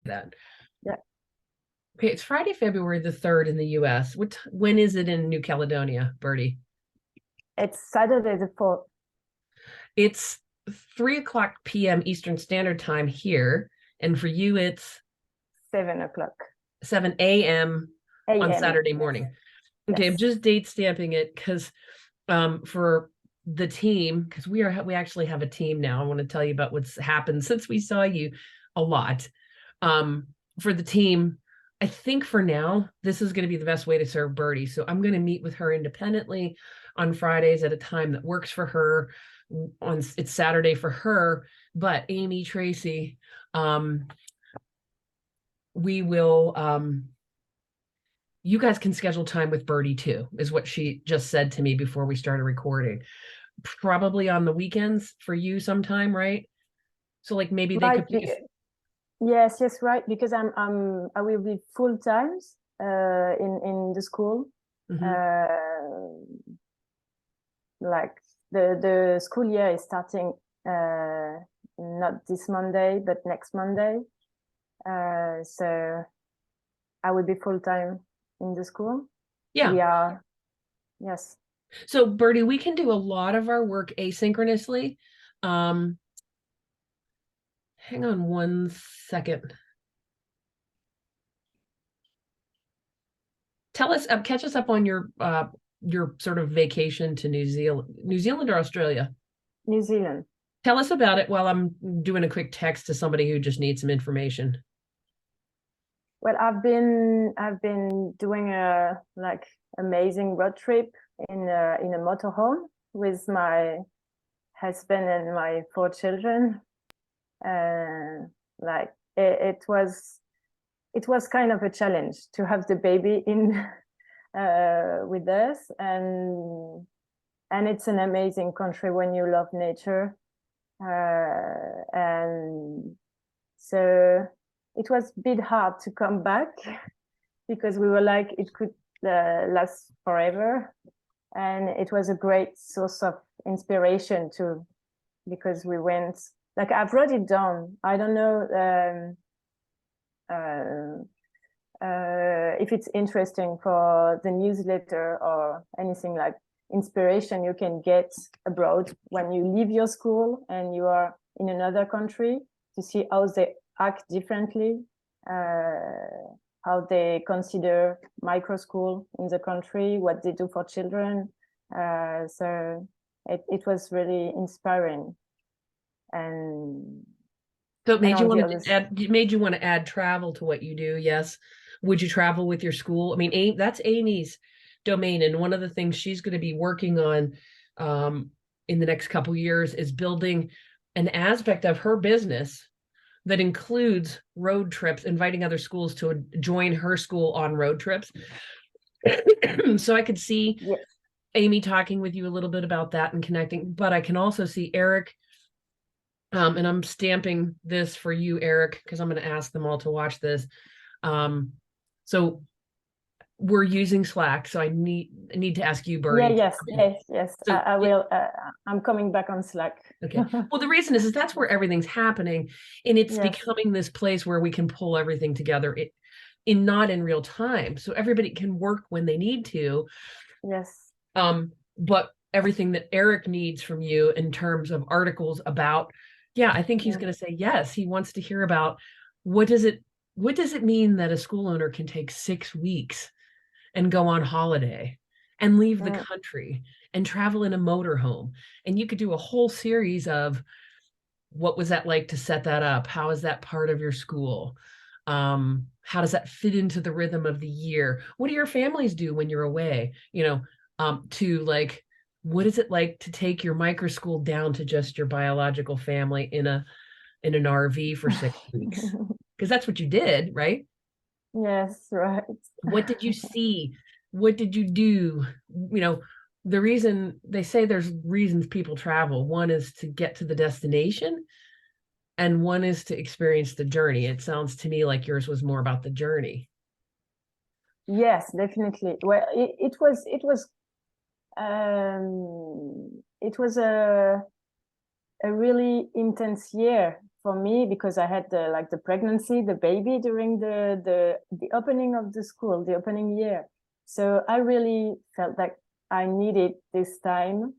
that. Yeah. Okay, it's Friday, February the 3rd in the US. When is it in New Caledonia, Bertie? It's Saturday the 4th. It's 3 o'clock p.m. Eastern Standard Time here, and for you it's 7 o'clock 7 a.m. on a.m. Saturday Yes. morning. Okay, I'm Yes. just date stamping it because for the team, because we actually have a team now. I want to tell you about what's happened since we saw you a lot. For the team, I think for now, this is going to be the best way to serve Bertie. So I'm going to meet with her independently on Fridays at a time that works for her. It's Saturday for her, but Amy, Tracy, we will you guys can schedule time with Bertie too, is what she just said to me before we started recording. Probably on the weekends for you sometime, right? So like maybe they Right. could pick Yes, right. Because I will be full times in the school. Mhm. Like the school year is starting not this Monday, but next Monday. So I will be full time in the school. Yeah. We are, yes. So Bertie, we can do a lot of our work asynchronously. Hang on one second. Tell us, catch us up on your sort of vacation to New Zealand or Australia. New Zealand. Tell us about it while I'm doing a quick text to somebody who just needs some information. Well, I've been doing a like amazing road trip in a motorhome with my husband and my 4 children. Like it was kind of a challenge to have the baby in with us, and it's an amazing country when you love nature, and so it was a bit hard to come back because we were like it could last forever, and it was a great source of inspiration too, because we went, like, I've wrote it down. I don't know if it's interesting for the newsletter or anything, like inspiration you can get abroad when you leave your school and you are in another country, to see how they act differently, how they consider micro school in the country, what they do for children. So it was really inspiring. And So it made you on the want other to add, it made you want to add travel to what you do. Yes. Would you travel with your school? I mean, that's Amy's domain. And one of the things she's going to be working on in the next couple of years is building an aspect of her business that includes road trips, inviting other schools to join her school on road trips. So I could see Yes. Amy talking with you a little bit about that and connecting, but I can also see Eric. And I'm stamping this for you, Eric, because I'm going to ask them all to watch this. So we're using Slack, so I need to ask you, Bertie. Yes. So I will. I'm coming back on Slack. okay. Well, the reason is that's where everything's happening, and it's Yes. becoming this place where we can pull everything together not in real time, so everybody can work when they need to. Yes. But everything that Eric needs from you in terms of articles about, yeah, I think he's going to say yes. He wants to hear about what does it mean that a school owner can take 6 weeks and go on holiday and leave the country and travel in a motorhome. And you could do a whole series of what was that like to set that up? How is that part of your school? How does that fit into the rhythm of the year? What do your families do when you're away? To like, what is it like to take your micro school down to just your biological family in an RV for 6 weeks? Because that's what you did, right? Yes, right. What did you see? What did you do? The reason they say there's reasons people travel. One is to get to the destination, and one is to experience the journey. It sounds to me like yours was more about the journey. Yes, definitely. Well, it was a really intense year for me, because I had the pregnancy, the baby during the opening of the school, the opening year. So I really felt like I needed this time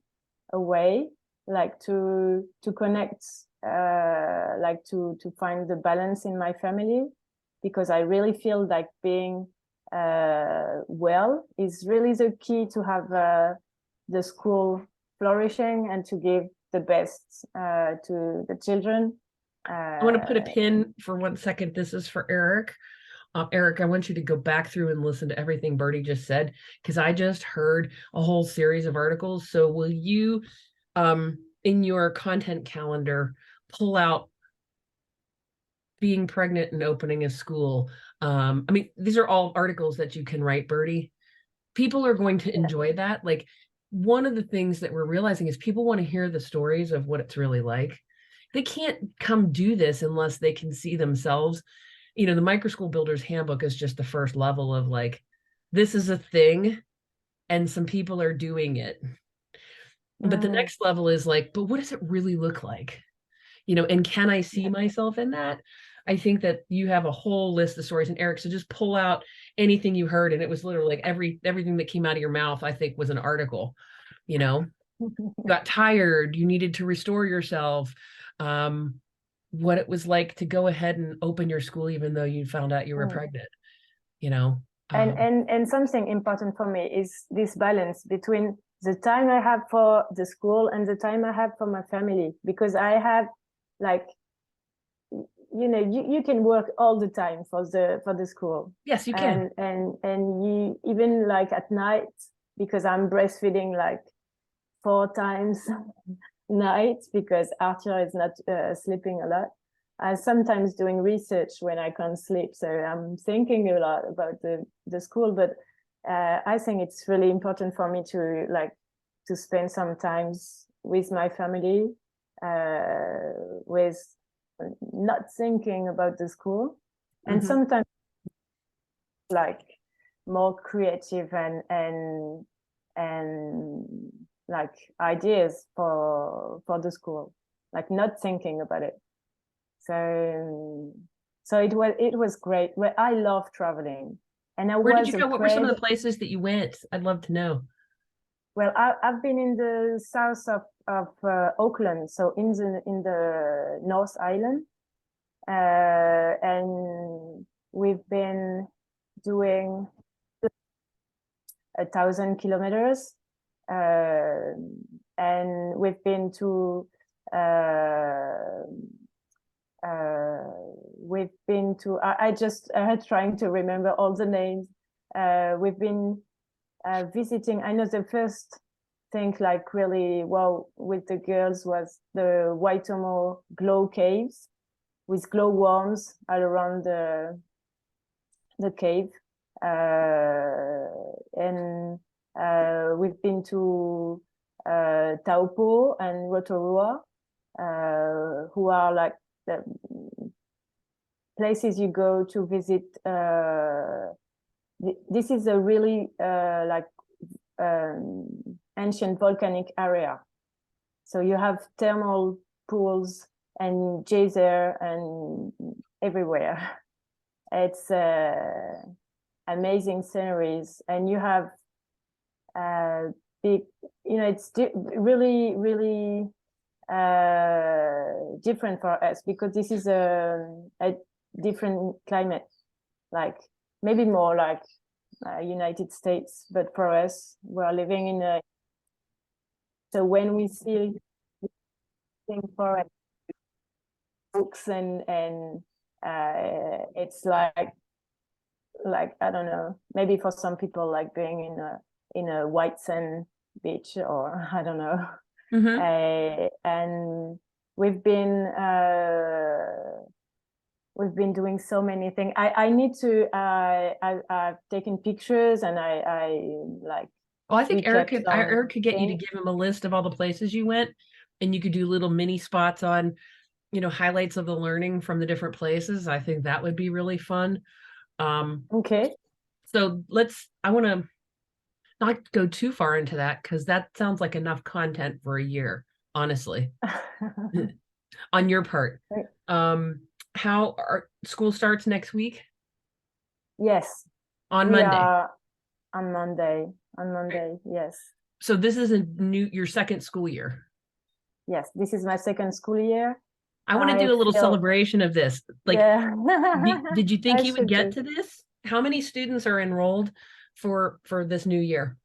away, like to connect, like to find the balance in my family, because I really feel like being well is really the key to have the school flourishing and to give the best to the children. I want to put a pin for 1 second. This is for Eric. Eric, I want you to go back through and listen to everything Bertie just said, because I just heard a whole series of articles. So will you, in your content calendar, pull out being pregnant and opening a school? I mean, these are all articles that you can write, Bertie. People are going to enjoy that. Like, one of the things that we're realizing is people want to hear the stories of what it's really like. They can't come do this unless they can see themselves. You know, the Microschool Builder's Handbook is just the first level of like, this is a thing and some people are doing it. But the next level is like, but what does it really look like? You know, and can I see myself in that? I think that you have a whole list of stories. And Eric, so just pull out anything you heard. And it was literally like everything that came out of your mouth, I think, was an article. You know, you got tired, you needed to restore yourself. What it was like to go ahead and open your school even though you found out you were pregnant, you know. And something important for me is this balance between the time I have for the school and the time I have for my family, because I have, like, you know, you can work all the time for the school. Yes, you can. And you even like at night, because I'm breastfeeding like 4 times night because Arthur is not sleeping a lot. I'm sometimes doing research when I can't sleep, so I'm thinking a lot about the school. But I think it's really important for me to spend some times with my family, with not thinking about the school, and sometimes like more creative and like ideas for the school, like not thinking about it. So it was great. Well, I love traveling, and Where did you go? What were some of the places that you went? I'd love to know. Well, I've been in the south of Auckland, so in the North Island, and we've been doing 1,000 kilometers, and we've been to I just trying to remember all the names. We've been visiting. I know the first thing like really well with the girls was the Waitomo glow caves with glow worms all around the cave, and we've been to Taupo and Rotorua, who are like the places you go to visit. This is a really like ancient volcanic area. So you have thermal pools and geyser and everywhere. It's amazing sceneries, and you have big, you know, it's really, really different for us because this is a different climate, like maybe more like United States, but for us, we're living in a. So when we see for books and it's like I don't know, maybe for some people like being in a white sand beach, or I don't know. And we've been doing so many things. I need to I've taken pictures, and I like. Well, I think Eric could get you to give him a list of all the places you went, and you could do little mini spots on, you know, highlights of the learning from the different places. I think that would be really fun. Okay. So I want to not go too far into that because that sounds like enough content for a year, honestly. on your part. Right. How our school starts next week Yes, on we Monday. are on Monday. On Monday, yes. So this is your second school year. Yes, this is my second school year. I want to I do a little feel, celebration of this. Like, yeah, did you think I you would should get do. to this? How many students are enrolled for this new year?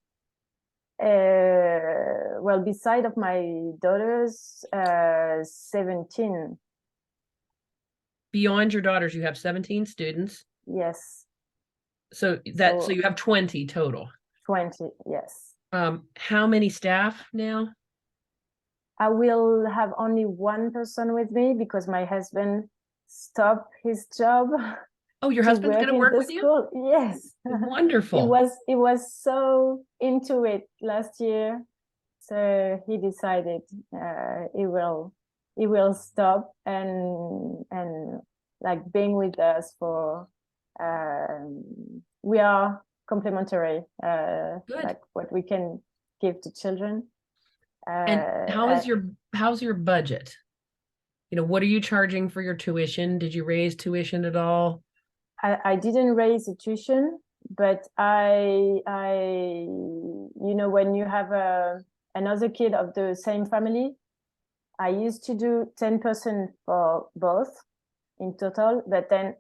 Well, beside of my daughters, 17. Beyond your daughters, you have 17 students. Yes. So So you have 20 total. 20, yes. How many staff now? I will have only one person with me because my husband stopped his job Oh, your to husband's work going to in work the with you? school. Yes. Wonderful. He was so into it last year. So he decided he will stop and like being with us for we are complementary Good. like what we can give to children. And Uh, how's your budget? You know, what are you charging for your tuition? Did you raise tuition at all? I didn't raise the tuition, but you know, when you have another kid of the same family, I used to do 10% for both in total, but then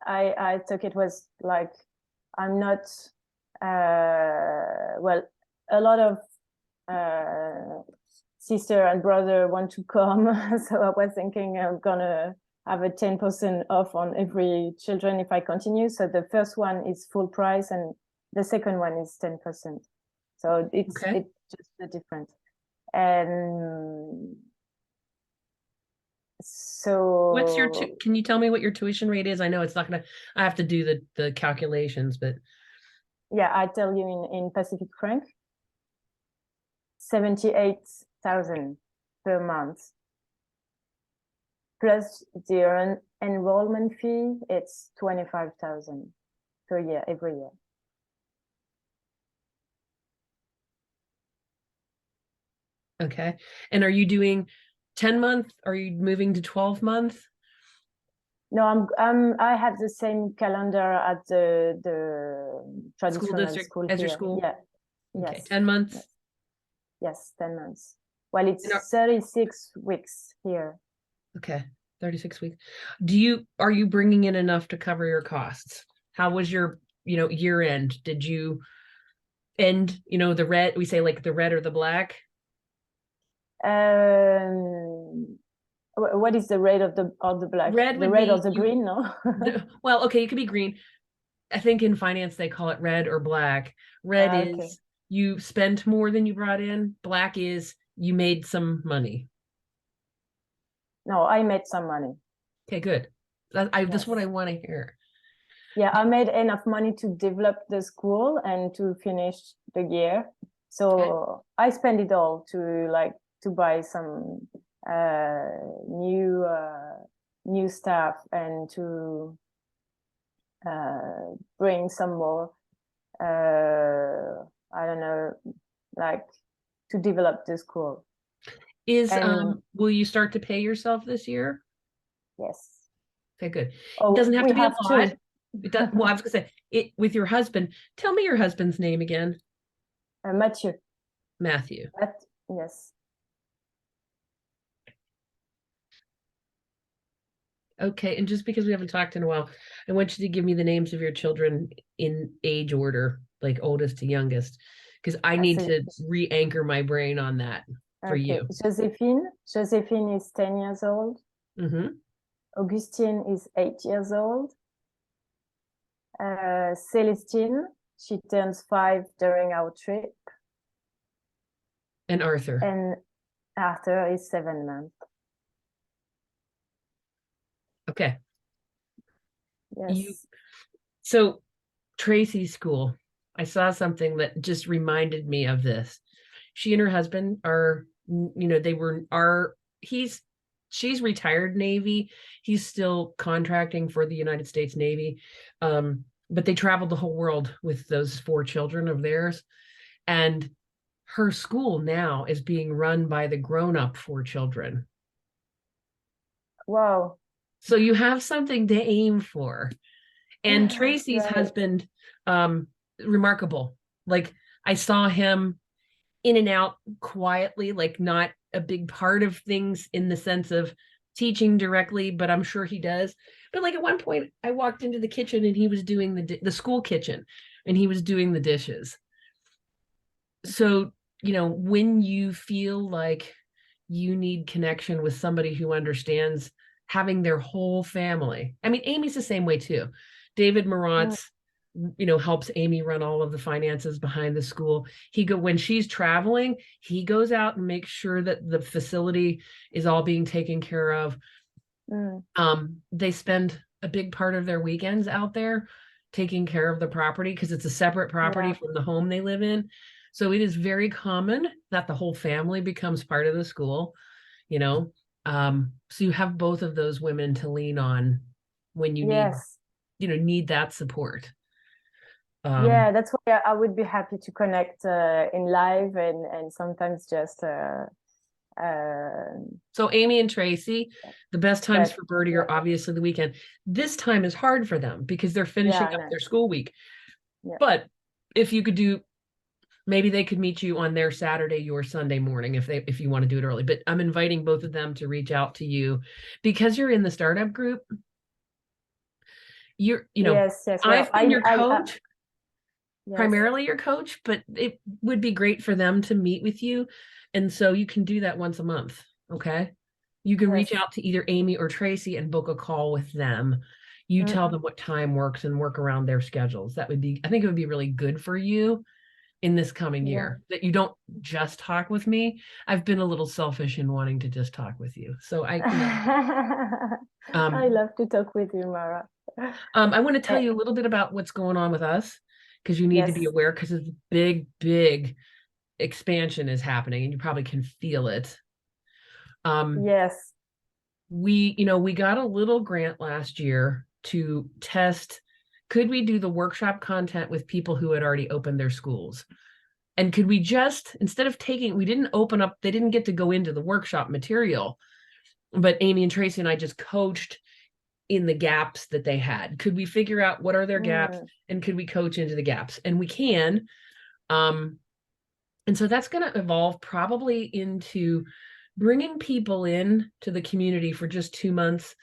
I thought it was like, I'm not, well, a lot of sister and brother want to come. So I was thinking I'm gonna have a 10% off on every children if I continue. So the first one is full price and the second one is 10%. So Okay. it's just the difference. And so Can you tell me what your tuition rate is? I know it's not gonna, I have to do the calculations, but yeah, I tell you in Pacific franc, 78,000 per month. Plus the enrollment fee, it's 25,000 per year, every year. okay. And are you doing 10-month? Are you moving to 12-month? No, I have the same calendar at the School traditional district school as your here. school? Yeah, Okay, yes, 10 months. yes, 10 months. Well, And it's 36 weeks here. okay, 36 weeks. Are you bringing in enough to cover your costs? How was your, year end? Did you end, the red, we say like the red or the black? What is the red of the black? Red The would red or be the green? No. well, okay, it could be green. I think in finance they call it red or black. Red Okay. is you spent more than you brought in. Black is you made some money. No, I made some money. Okay, good. That's what I Yes. want to hear. Yeah, I made enough money to develop the school and to finish the year. Okay. So I spend it all to buy some uh, new new stuff and to bring some more. I don't know, like to develop the school. And Will you start to pay yourself this year? yes. Okay, good. It Oh, doesn't have we to be a have lot. to. It does, well, I was gonna say it with your husband. Tell me your husband's name again. Mathieu. Matthew. Yes. Okay, and just because we haven't talked in a while, I want you to give me the names of your children in age order, like oldest to youngest, because I need So, to re-anchor my brain on that for okay. you. Josephine is 10 years old. Mm-hmm. Augustine is 8 years old. Celestine, she turns 5 during our trip. And Arthur. And Arthur is 7 months. Okay. Yes. So Tracy's school, I saw something that just reminded me of this. She and her husband are, they were are she's retired Navy. He's still contracting for the United States Navy. But they traveled the whole world with those 4 children of theirs. And her school now is being run by the grown-up 4 children. Wow. So you have something to aim for. And Tracy's Right. husband, remarkable. Like I saw him in and out quietly, like not a big part of things in the sense of teaching directly, but I'm sure he does. But like at one point, I walked into the kitchen and he was doing the school kitchen, and he was doing the dishes. So, when you feel like you need connection with somebody who understands having their whole family. I mean, Amy's the same way too. David Mm, Maratz, helps Amy run all of the finances behind the school. When she's traveling, he goes out and makes sure that the facility is all being taken care of. mm, They spend a big part of their weekends out there taking care of the property because it's a separate property yeah. from the home they live in. So it is very common that the whole family becomes part of the school, you know. So you have both of those women to lean on when you Yes. need that support. Um, Yeah, that's why I would be happy to connect in live and sometimes just uh, so Amy and Tracy, the best times that. for Birdie Yeah, are obviously the weekend. This time is hard for them because they're yeah, finishing I up know. their school week. Yeah. But if you could do, maybe they could meet you on their Saturday, your Sunday morning if you want to do it early. But I'm inviting both of them to reach out to you because you're in the startup group. You're, Yes, yes. Well, I've been your I coach, yes. primarily your coach, but it would be great for them to meet with you. And so you can do that once a month. Okay. You can reach Yes. out to either Amy or Tracy and book a call with them. You Mm, tell them what time works and work around their schedules. I think it would be really good for you in this coming yeah. year that you don't just talk with me. I've been a little selfish in wanting to just talk with you. So I um, love to talk with you, Mara. I want to tell Eh, you a little bit about what's going on with us because you need to be yes. aware because it's big, big expansion is happening and you probably can feel it. Um, Yes. we got a little grant last year to test, could we do the workshop content with people who had already opened their schools? And could we just, instead of we didn't open up, they didn't get to go into the workshop material, but Amy and Tracy and I just coached in the gaps that they had. Could we figure out what are their gaps Mm, and could we coach into the gaps? And we can. Um, and so that's going to evolve probably into bringing people in to the community for just 2 months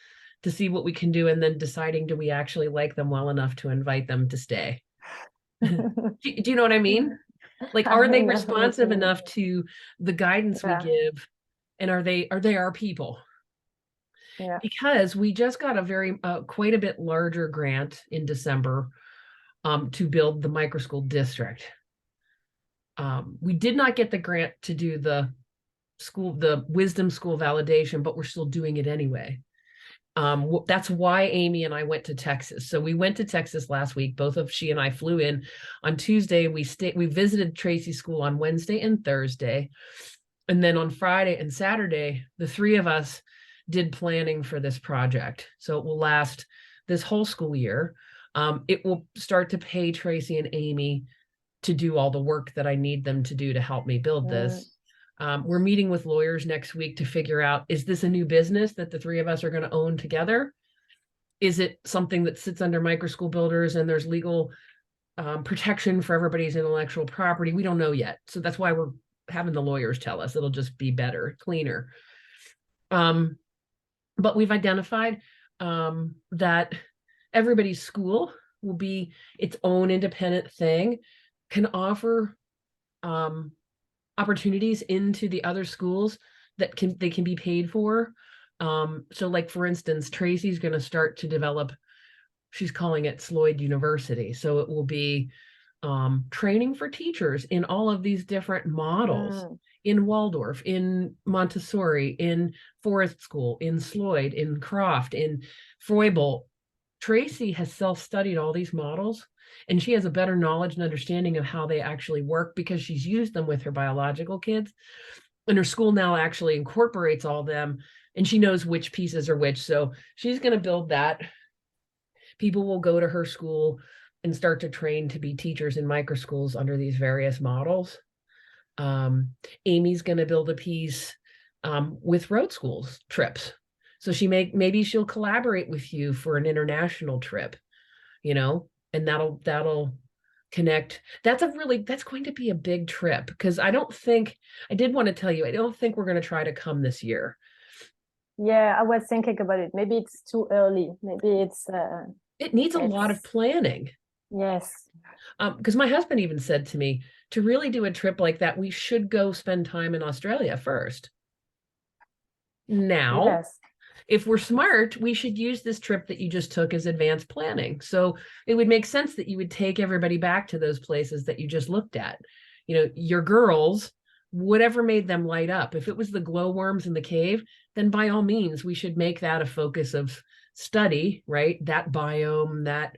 to see what we can do and then deciding, do we actually like them well enough to invite them to stay? Do you know what I mean? Like, are I they know what you responsive mean. enough to the guidance we Yeah. give? And are they our people? Yeah. Because we just got quite a bit larger grant in December to build the microschool district. We did not get the grant to do the wisdom school validation, but we're still doing it anyway. That's why Amy and I went to Texas. So we went to Texas last week. She and I flew in on Tuesday. We visited Tracy's school on Wednesday and Thursday. And then on Friday and Saturday, the three of us did planning for this project. So it will last this whole school year. It will start to pay Tracy and Amy to do all the work that I need them to do to help me build Mm, this. We're meeting with lawyers next week to figure out, is this a new business that the three of us are going to own together? Is it something that sits under microschool builders and there's legal protection for everybody's intellectual property? We don't know yet. So that's why we're having the lawyers tell us. It'll just be better, cleaner. But we've identified that everybody's school will be its own independent thing, can offer opportunities into the other schools that they can be paid for. So like for instance, Tracy's going to start to develop, she's calling it Sloyd University. So it will be training for teachers in all of these different models, mm, in Waldorf, in Montessori, in Forest School, in Sloyd, in Croft, in Froebel. Tracy has self-studied all these models and she has a better knowledge and understanding of how they actually work because she's used them with her biological kids. And her school now actually incorporates all of them and she knows which pieces are which. So she's going to build that. People will go to her school and start to train to be teachers in micro schools under these various models. Amy's going to build a piece with road schools trips. So maybe she'll collaborate with you for an international trip, and that'll connect. That's going to be a big trip, because I did want to tell you, I don't think we're going to try to come this year. Yeah, I was thinking about it. Maybe it's too early. Maybe it needs a lot of planning. Yes. Because my husband even said to me, to really do a trip like that, we should go spend time in Australia first. Now, yes. If we're smart, we should use this trip that you just took as advanced planning. So it would make sense that you would take everybody back to those places that you just looked at. Your girls, whatever made them light up. If it was the glowworms in the cave, then by all means, we should make that a focus of study, right? That biome,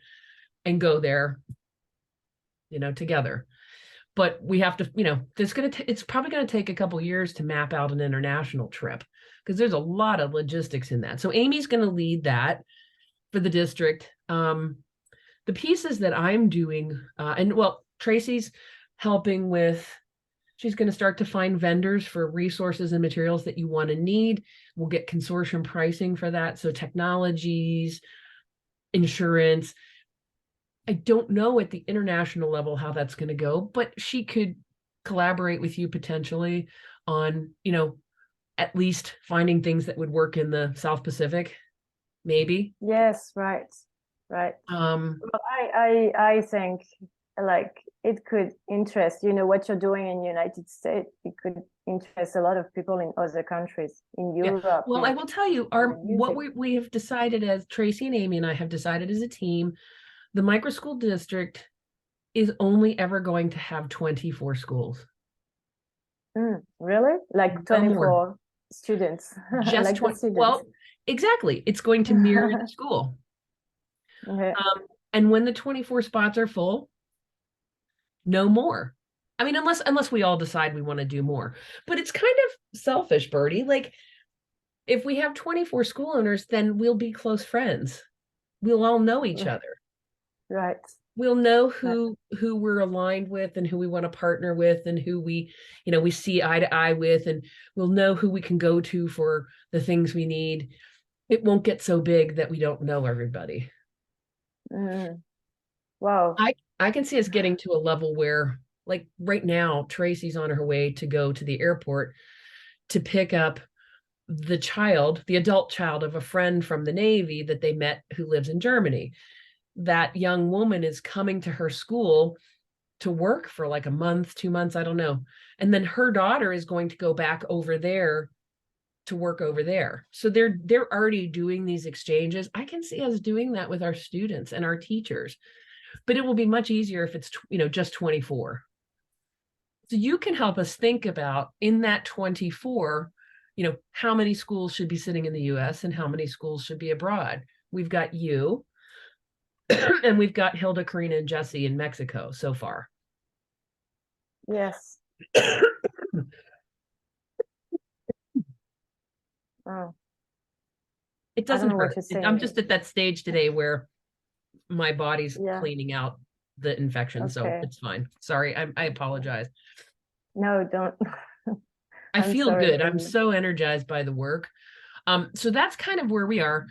and go there, together. But we have to, it's probably going to take a couple years to map out an international trip, because there's a lot of logistics in that. So Amy's going to lead that for the district. The pieces that I'm doing, Tracy's helping with, she's going to start to find vendors for resources and materials that you want to need. We'll get consortium pricing for that. So technologies, insurance. I don't know at the international level how that's going to go, but she could collaborate with you potentially on, at least finding things that would work in the South Pacific, maybe. Yes, right. Well, I think like it could interest, what you're doing in the United States. It could interest a lot of people in other countries, in Europe. Yeah. Well, I will tell you, what we have decided, as Tracy and Amy and I have decided as a team, the micro school district is only ever going to have 24 schools. Really? Like 24 students? Just like 20. students. Well, exactly. It's going to mirror the school. Okay. And when the 24 spots are full, no more. I mean, unless we all decide we want to do more. But it's kind of selfish, Bertie. Like, if we have 24 school owners, then we'll be close friends. We'll all know each other. Right. We'll know who we're aligned with and who we want to partner with and who we see eye to eye with, and we'll know who we can go to for the things we need. It won't get so big that we don't know everybody. Wow. I can see us getting to a level where, like right now, Tracy's on her way to go to the airport to pick up the adult child of a friend from the Navy that they met who lives in Germany. That young woman is coming to her school to work for like a month, 2 months, I don't know. And then her daughter is going to go back over there to work over there. So they're already doing these exchanges. I can see us doing that with our students and our teachers, but it will be much easier if it's, just 24. So you can help us think about, in that 24, how many schools should be sitting in the US and how many schools should be abroad. We've got you, and we've got Hilda, Karina, and Jesse in Mexico so far. Yes. Oh. It doesn't hurt. I'm just at that stage today where my body's cleaning out the infection, okay. So it's fine. Sorry, I apologize. No, don't. I feel good. I'm so energized by the work. So that's kind of where we are.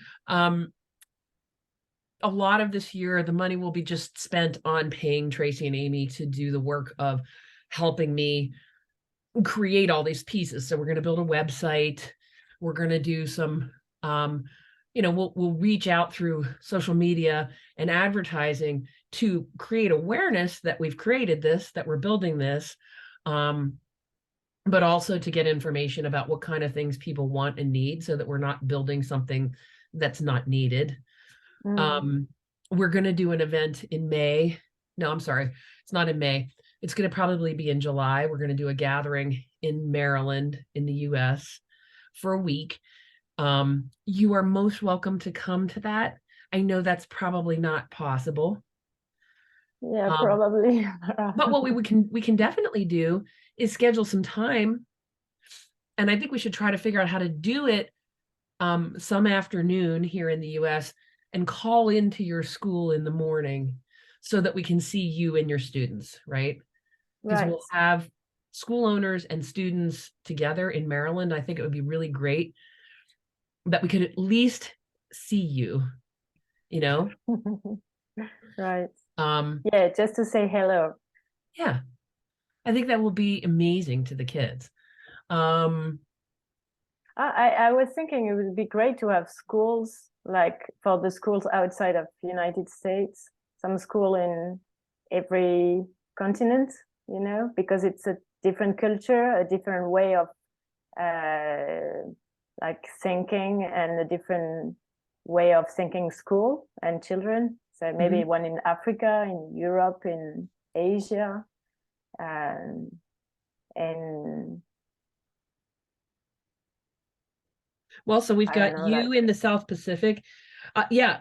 A lot of this year, the money will be just spent on paying Tracy and Amy to do the work of helping me create all these pieces. So we're going to build a website. We're going to do some, we'll reach out through social media and advertising to create awareness that we've created this, that we're building this, but also to get information about what kind of things people want and need, so that we're not building something that's not needed. We're going to do an event in May. No, I'm sorry. It's not in May. It's going to probably be in July. We're going to do a gathering in Maryland in the US for a week. You are most welcome to come to that. I know that's probably not possible. Yeah, probably. But what we can definitely do is schedule some time. And I think we should try to figure out how to do it some afternoon here in the US, and call into your school in the morning so that we can see you and your students, right? Because we'll have school owners and students together in Maryland. I think it would be really great. that we could at least see you, you know? Right. Um, Yeah, just to say hello. yeah, I think that will be amazing to the kids. Um, I was thinking it would be great to have schools, like for the schools outside of the United States, some school in every continent, you know, because it's a different culture, a different way of like thinking, and a different way of thinking school and children. So maybe mhm. one in Africa, in Europe, in Asia, um, and Well, so we've I don't got know, like you in the South Pacific. Yeah,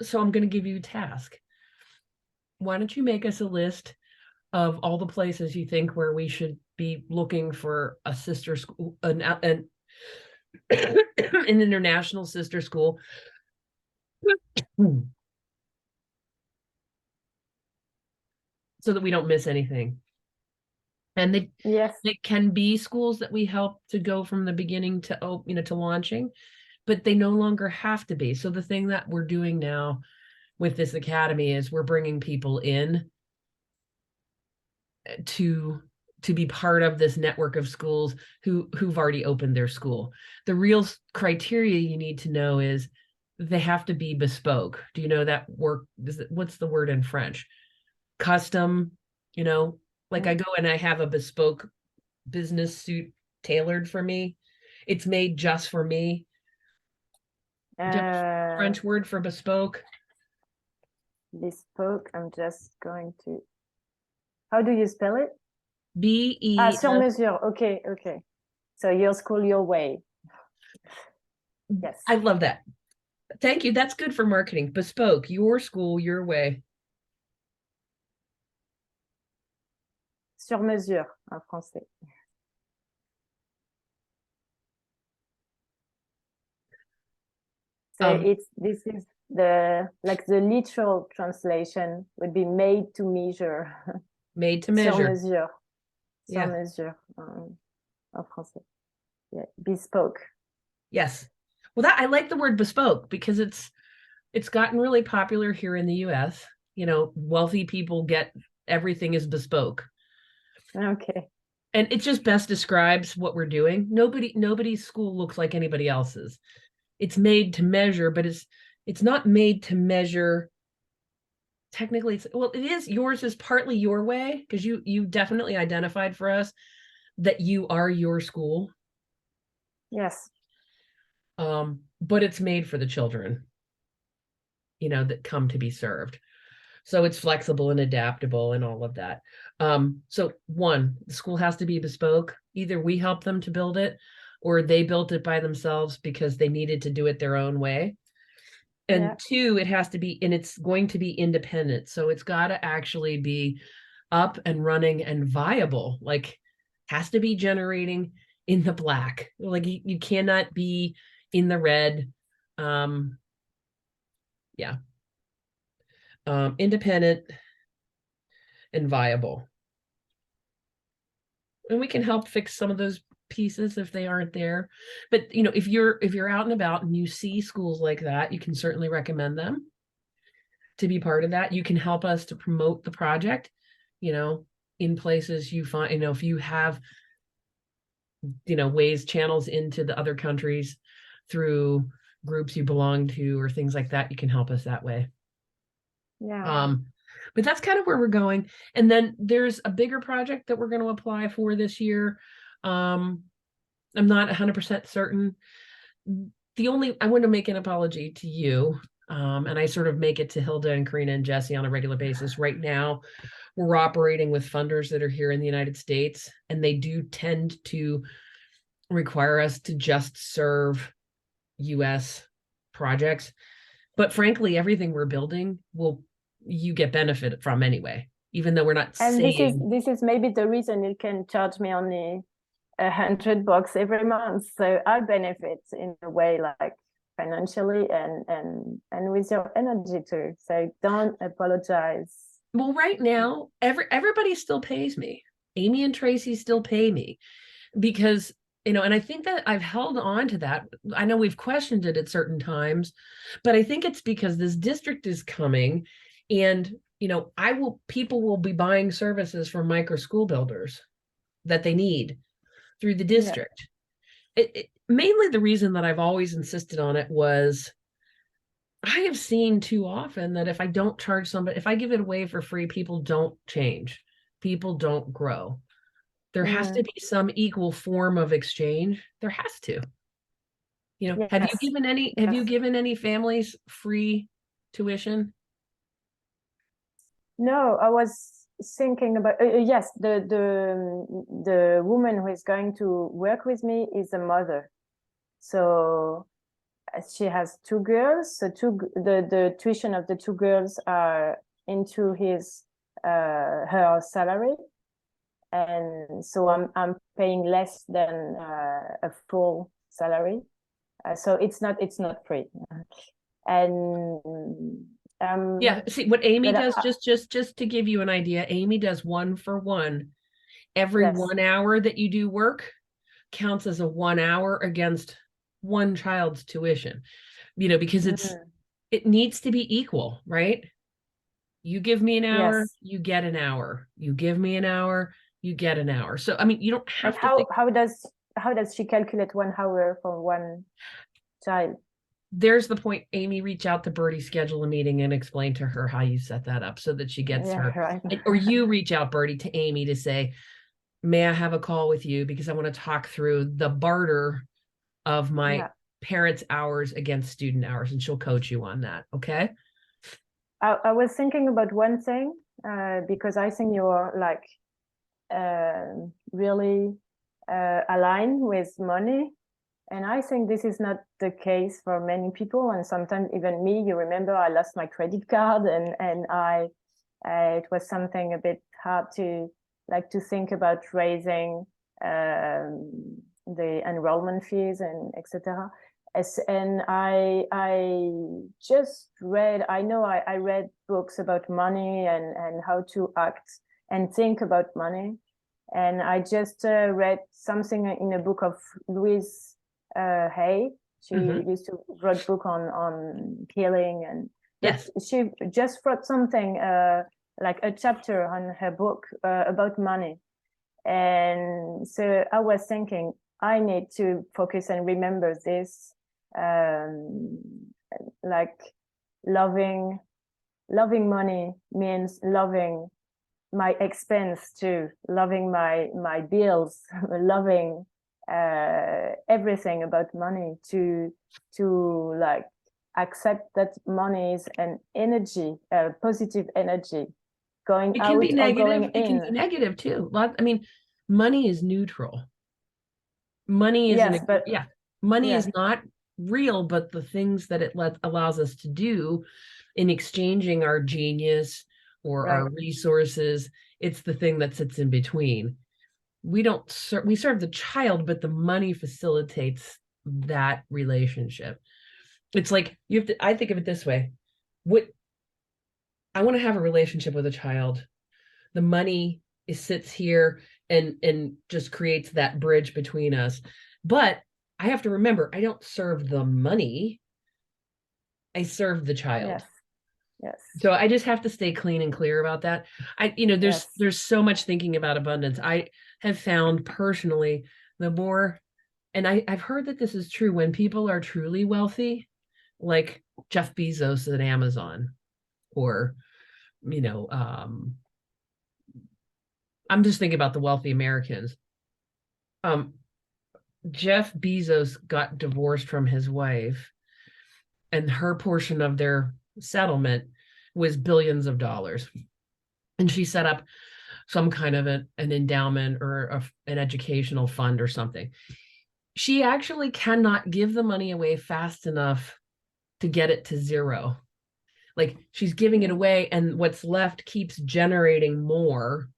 so I'm going to give you a task. Why don't you make us a list of all the places you think where we should be looking for a sister school, an international sister school, so that we don't miss anything. And yes. they can be schools that we help to go from the beginning to to launching, but they no longer have to be. So the thing that we're doing now with this academy is we're bringing people in to be part of this network of schools who've already opened their school. The real criteria you need to know is they have to be bespoke. Do you know that work? What's the word in French? Custom, you know, like I go and I have a bespoke business suit tailored for me. It's made just for me. Do you have a Uh, French word for bespoke? Bespoke. I'm just going to. How do you spell it? B Ah, E. sur mesure. Okay, okay. So your school, your way. Yes. I love that. Thank you. That's good for marketing. Bespoke, your school, your way. Sur mesure en français. So Um, this is the like the literal translation would be made to measure. made to Sur measure. mesure. Sur Yeah. mesure en français. Yeah. Bespoke. Yes. Well, that I like the word bespoke because it's gotten really popular here in the US. You know, wealthy people get everything is bespoke. Okay. And it just best describes what we're doing. Nobody's school looks like anybody else's. It's made to measure, but it's not made to measure. Technically, it is, yours is partly your way because you definitely identified for us that you are your school. Yes. But it's made for the children, that come to be served. So it's flexible and adaptable and all of that. So one, the school has to be bespoke. Either we help them to build it or they built it by themselves because they needed to do it their own way. Yeah. And two, it has to be, and it's going to be independent. So it's got to actually be up and running and viable, like has to be generating in the black. Like you cannot be in the red. Um, yeah. Independent and viable. And we can help fix some of those pieces if they aren't there. But if you're out and about and you see schools like that, you can certainly recommend them to be part of that. You can help us to promote the project, in places you find, if you have, ways, channels into the other countries through groups you belong to or things like that, you can help us that way. Yeah. But that's kind of where we're going. And then there's a bigger project that we're going to apply for this year. I'm not 100% certain. I want to make an apology to you. And I sort of make it to Hilda and Karina and Jesse on a regular basis. Right now, we're operating with funders that are here in the United States, and they do tend to require us to just serve US projects. But frankly, everything we're building you get benefit from anyway, even though we're not And saying. this is maybe the reason you can charge me only $100 every month. So I benefit in a way, like financially and with your energy too. So don't apologize. Well, right now, everybody still pays me. Amy and Tracy still pay me because and I think that I've held on to that. I know we've questioned it at certain times, but I think it's because this district is coming, and people will be buying services from micro school builders that they need through the Yeah. district. Mainly the reason that I've always insisted on it was I have seen too often that if I don't charge somebody, if I give it away for free, people don't change, people don't grow. There has to be some equal form of exchange. There has to. Have you Yes. given any families free tuition? No, I was thinking about yes, the woman who is going to work with me is a mother, so she has two girls. So the tuition of the two girls are into her salary, and so I'm paying less than a full salary. So it's not free, and Yeah, see what Amy but does, just to give you an idea, Amy does 1-for-1. Every yes, 1 hour that you do work counts as a 1 hour against one child's tuition, because it needs to be equal, right? You give me an hour, yes. you get an hour. You give me an hour, you get an hour. So I mean, you don't And have to think. how does she calculate 1 hour for one child? There's the point. Amy, reach out to Bertie, schedule a meeting, and explain to her how you set that up so that she gets Yeah, her, right. or you reach out, Bertie, to Amy to say, may I have a call with you because I want to talk through the barter of my Yeah. parents' hours against student hours, and she'll coach you on that. Okay. I was thinking about one thing, because I think you're like really aligned with money. And I think this is not the case for many people. And sometimes even me, you remember, I lost my credit card, and it was something a bit hard to think about raising the enrollment fees and etc. And I just read, I read books about money and how to act and think about money. And I just read something in a book of Louise Hay. She used to write book on healing, and Yes. she just wrote something like a chapter on her book about money. And so I was thinking I need to focus and remember this, like loving money means loving my expense too, loving my bills, loving everything about money, to like accept that money is an energy, a positive energy, going It can be out or going negative. It can be in. negative too. I mean, money is neutral. Money is Yes, but money yeah, is not real, but the things that it allows us to do in exchanging our genius or right. our resources, it's the thing that sits in between. We serve the child, but the money facilitates that relationship. It's like I think of it this way. What I want to have a relationship with a child. The money sits here and just creates that bridge between us. But I have to remember, I don't serve the money. I serve the child. Yes, yes, So I just have to stay clean and clear about that. yes, There's so much thinking about abundance. I have found personally, the more, and I've heard that this is true, when people are truly wealthy, like Jeff Bezos at Amazon, or you know, I'm just thinking about the wealthy Americans. Um, Jeff Bezos got divorced from his wife, and her portion of their settlement was billions of dollars. And she set up some kind of an endowment or an educational fund or something. She actually cannot give the money away fast enough to get it to zero. Like, she's giving it away, and what's left keeps generating more.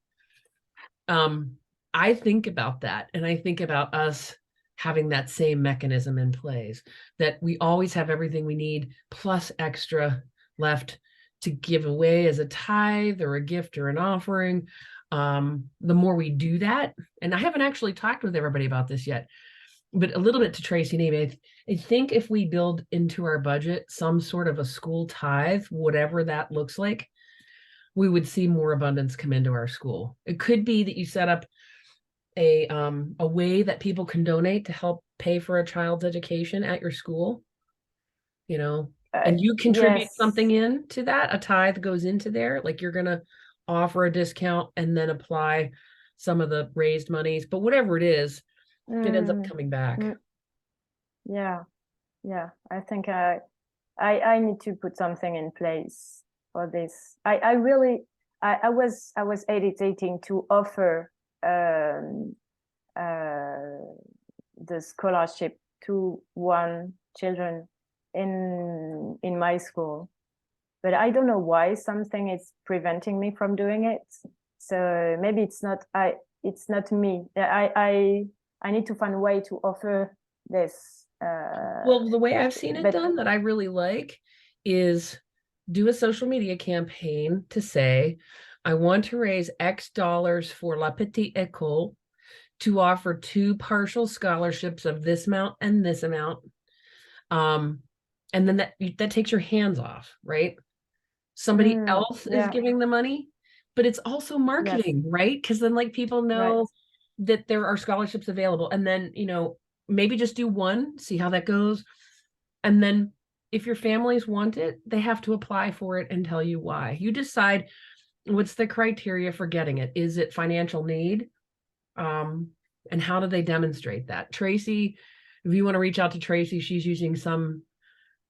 I think about that, and I think about us having that same mechanism in place, that we always have everything we need plus extra left to give away as a tithe or a gift or an offering. The more we do that, and I haven't actually talked with everybody about this yet, but a little bit to Tracy and Amy. I think if we build into our budget some sort of a school tithe, whatever that looks like, we would see more abundance come into our school. It could be that you set up a way that people can donate to help pay for a child's education at your school, you know, and you contribute something Yes. into that. A tithe goes into there, like you're gonna offer a discount and then apply some of the raised monies, but whatever it is, it ends up Mm, coming back. mm, yeah. Yeah. I think I need to put something in place for this. I really I was hesitating to offer the scholarship to one children in my school, but I don't know why something is preventing me from doing it. So maybe it's not me. I need to find a way to offer this. Well, the way I've seen it But done that I really like is do a social media campaign to say, I want to raise X dollars for La Petite École to offer 2 partial scholarships of this amount and this amount. And then that takes your hands off, right? Somebody else is yeah, giving the money, but it's also yes, marketing, right? Because then like people right, know that there are scholarships available. And then, maybe just do one, see how that goes. And then if your families want it, they have to apply for it and tell you why. You decide what's the criteria for getting it. Is it financial need? And how do they demonstrate that? Tracy, if you want to reach out to Tracy, she's using some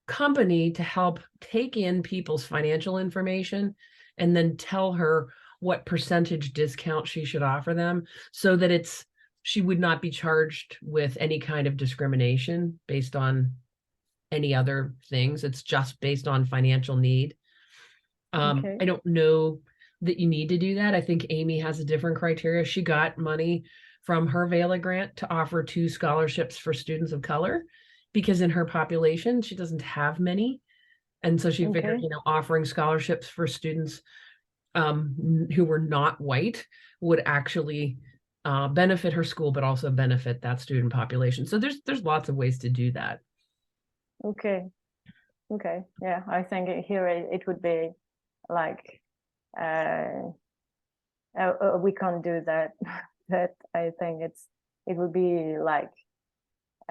company to help take in people's financial information and then tell her what percentage discount she should offer them so that she would not be charged with any kind of discrimination based on any other things. It's just based on financial need. okay, I don't know that you need to do that. I think Amy has a different criteria. She got money from her VELA grant to offer 2 scholarships for students of color because in her population, she doesn't have many. And so she figured, okay, offering scholarships for students who were not white would actually benefit her school, but also benefit that student population. So there's lots of ways to do that. okay, okay. Yeah, I think here it would be like we can't do that. But I think it would be like